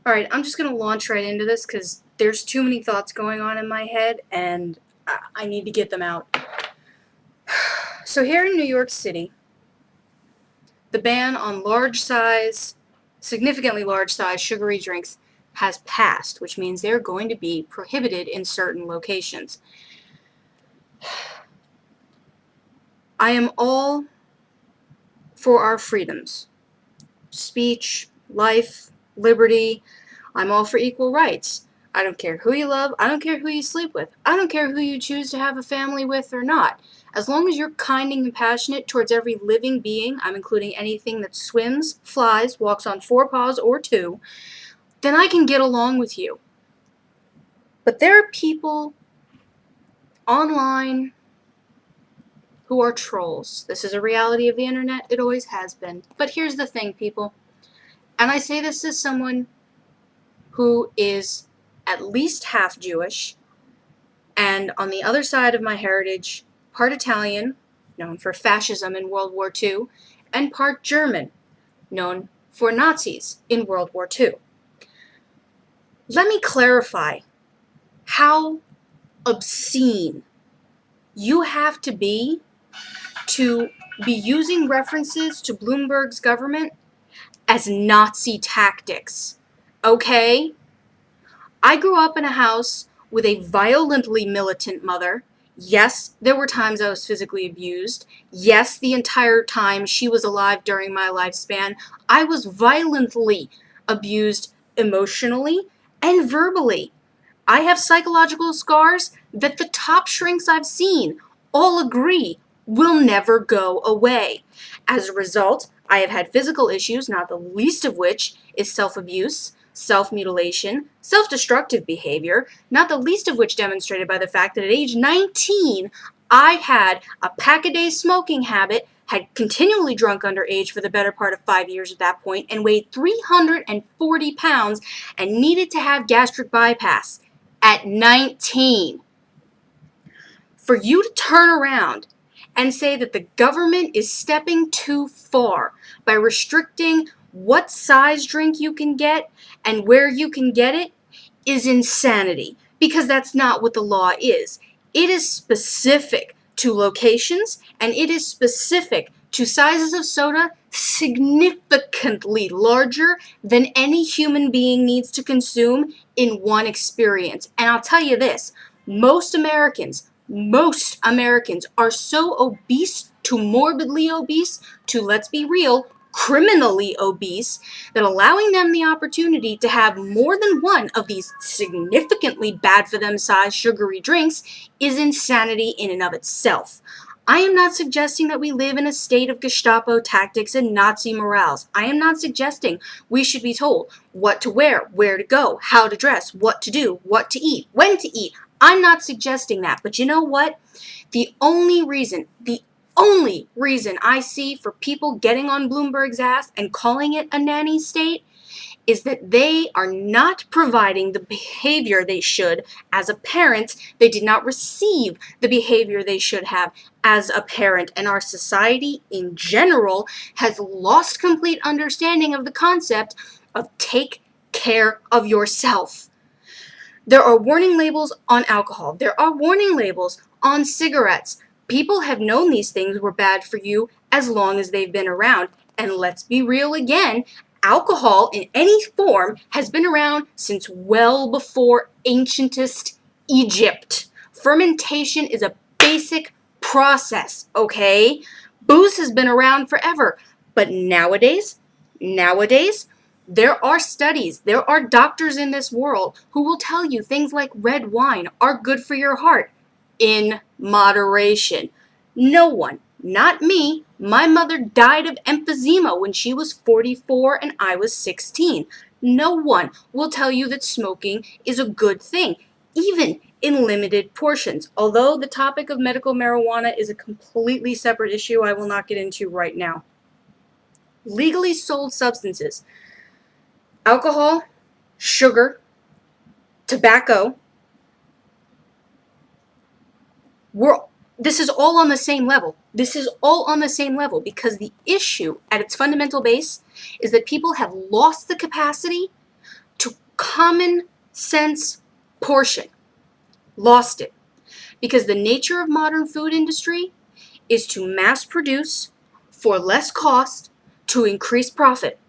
Alright, I'm just going to launch right into this because there's too many thoughts going on in my head and I need to get them out. So here in New York City, the ban on significantly large size sugary drinks has passed, which means they're going to be prohibited in certain locations. I am all for our freedoms. Speech, life, liberty. I'm all for equal rights. I don't care who you love. I don't care who you sleep with. I don't care who you choose to have a family with or not. As long as you're kind and compassionate towards every living being, I'm including anything that swims, flies, walks on 4 paws or 2, then I can get along with you. But there are people online who are trolls. This is a reality of the internet. It always has been. But here's the thing, people. And I say this as someone who is at least half Jewish, and on the other side of my heritage, part Italian, known for fascism in World War II, and part German, known for Nazis in World War II. Let me clarify how obscene you have to be using references to Bloomberg's government as Nazi tactics. Okay? I grew up in a house with a violently militant mother. Yes, there were times I was physically abused. Yes, the entire time she was alive during my lifespan, I was violently abused emotionally and verbally. I have psychological scars that the top shrinks I've seen all agree will never go away. As a result, I have had physical issues, not the least of which is self-abuse, self-mutilation, self-destructive behavior, not the least of which demonstrated by the fact that at age 19, I had a pack-a-day smoking habit, had continually drunk underage for the better part of 5 years at that point, and weighed 340 pounds and needed to have gastric bypass at 19. For you to turn around and say that the government is stepping too far by restricting what size drink you can get and where you can get it is insanity, because that's not what the law is. It is specific to locations, and it is specific to sizes of soda significantly larger than any human being needs to consume in one experience. And I'll tell you this, most Americans are so obese to morbidly obese to, let's be real, criminally obese, that allowing them the opportunity to have more than one of these significantly bad for them sized sugary drinks is insanity in and of itself. I am not suggesting that we live in a state of Gestapo tactics and Nazi morals. I am not suggesting we should be told what to wear, where to go, how to dress, what to do, what to eat, when to eat. I'm not suggesting that. But you know what? The only reason I see for people getting on Bloomberg's ass and calling it a nanny state is that they are not providing the behavior they should as a parent. They did not receive the behavior they should have as a parent. And our society in general has lost complete understanding of the concept of take care of yourself. There are warning labels on alcohol. There are warning labels on cigarettes. People have known these things were bad for you as long as they've been around. And let's be real again, alcohol in any form has been around since well before ancientest Egypt. Fermentation is a basic process, okay? Booze has been around forever. But nowadays, there are studies, there are doctors in this world who will tell you things like red wine are good for your heart in moderation. No one, not me, my mother died of emphysema when she was 44 and I was 16. No one will tell you that smoking is a good thing, even in limited portions. Although the topic of medical marijuana is a completely separate issue I will not get into right now. Legally sold substances, alcohol, sugar, tobacco, this is all on the same level. This is all on the same level because the issue at its fundamental base is that people have lost the capacity to common sense portion. Lost it. Because the nature of modern food industry is to mass produce for less cost to increase profit.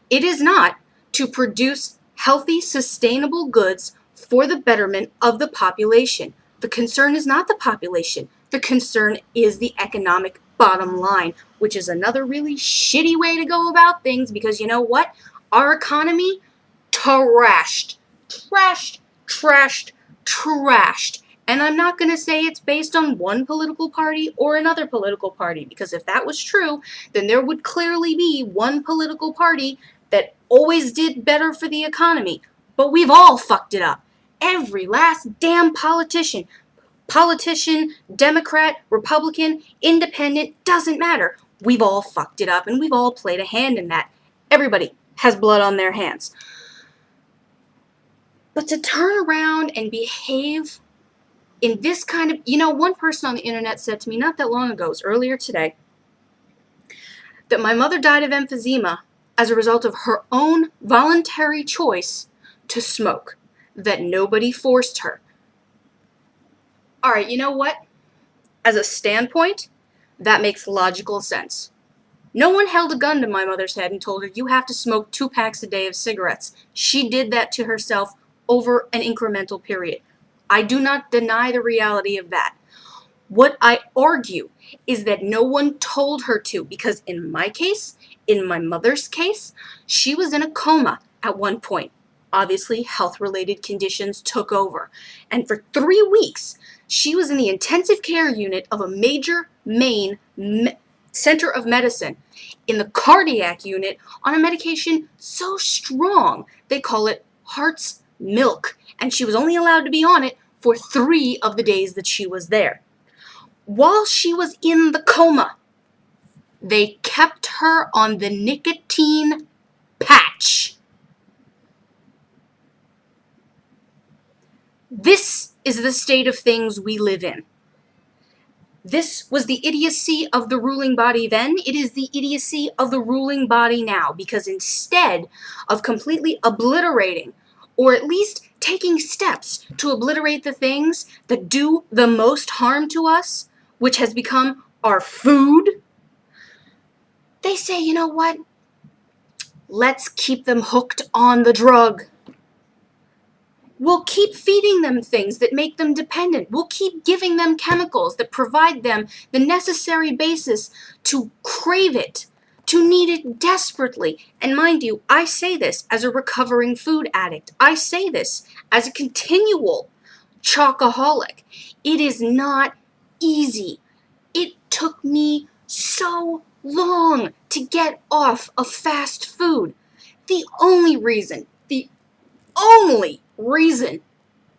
It is not to produce healthy, sustainable goods for the betterment of the population. The concern is not the population. The concern is the economic bottom line, which is another really shitty way to go about things, because you know what? Our economy trashed. Trashed, trashed, trashed. And I'm not going to say it's based on one political party or another political party, because if that was true, then there would clearly be one political party that always did better for the economy. But we've all fucked it up. Every last damn politician, Democrat, Republican, Independent, doesn't matter. We've all fucked it up, and we've all played a hand in that. Everybody has blood on their hands. But to turn around and behave in this kind of, one person on the internet said to me not that long ago, it was earlier today, that my mother died of emphysema as a result of her own voluntary choice to smoke, that nobody forced her. All right, you know what? As a standpoint, that makes logical sense. No one held a gun to my mother's head and told her, you have to smoke 2 packs a day of cigarettes. She did that to herself over an incremental period. I do not deny the reality of that. What I argue is that no one told her to, because in my case, in my mother's case, she was in a coma at one point. Obviously, health-related conditions took over. And for 3 weeks, she was in the intensive care unit of a major Maine center of medicine, in the cardiac unit, on a medication so strong they call it heart's milk. And she was only allowed to be on it for 3 of the days that she was there. While she was in the coma, they kept her on the nicotine patch. This is the state of things we live in. This was the idiocy of the ruling body then. It is the idiocy of the ruling body now, because instead of completely obliterating, or at least taking steps to obliterate the things that do the most harm to us, which has become our food, they say, you know what? Let's keep them hooked on the drug. We'll keep feeding them things that make them dependent. We'll keep giving them chemicals that provide them the necessary basis to crave it, to need it desperately. And mind you, I say this as a recovering food addict. I say this as a continual chocoholic. It is not easy. It took me so long to get off of fast food. The only reason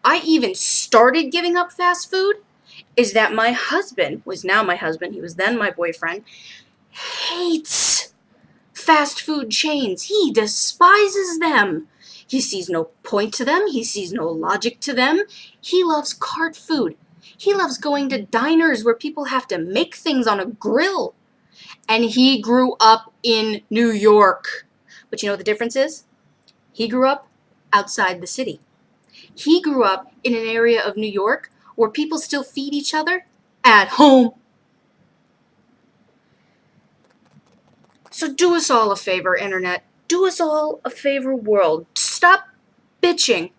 I even started giving up fast food is that my husband, was now my husband, he was then my boyfriend, hates fast food chains. He despises them. He sees no point to them. He sees no logic to them. He loves cart food. He loves going to diners where people have to make things on a grill. And he grew up in New York. But you know what the difference is? He grew up outside the city. He grew up in an area of New York where people still feed each other at home. So do us all a favor, Internet. Do us all a favor, world. Stop bitching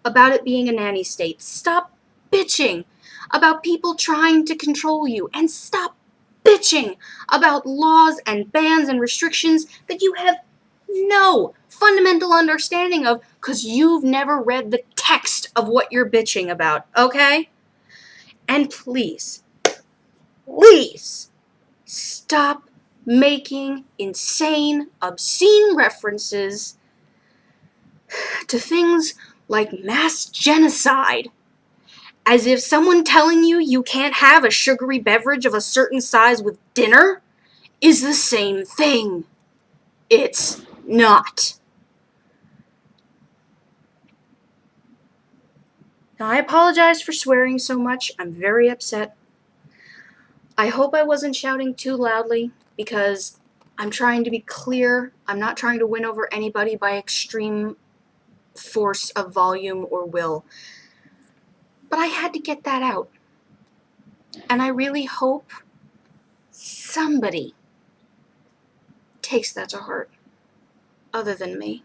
about it being a nanny state. Stop bitching about people trying to control you. And stop bitching about laws and bans and restrictions that you have no fundamental understanding of, because you've never read the text of what you're bitching about, okay? And please stop making insane, obscene references to things like mass genocide, as if someone telling you you can't have a sugary beverage of a certain size with dinner is the same thing. It's not. Now, I apologize for swearing so much. I'm very upset. I hope I wasn't shouting too loudly, because I'm trying to be clear. I'm not trying to win over anybody by extreme force of volume or will. But I had to get that out. And I really hope somebody takes that to heart other than me.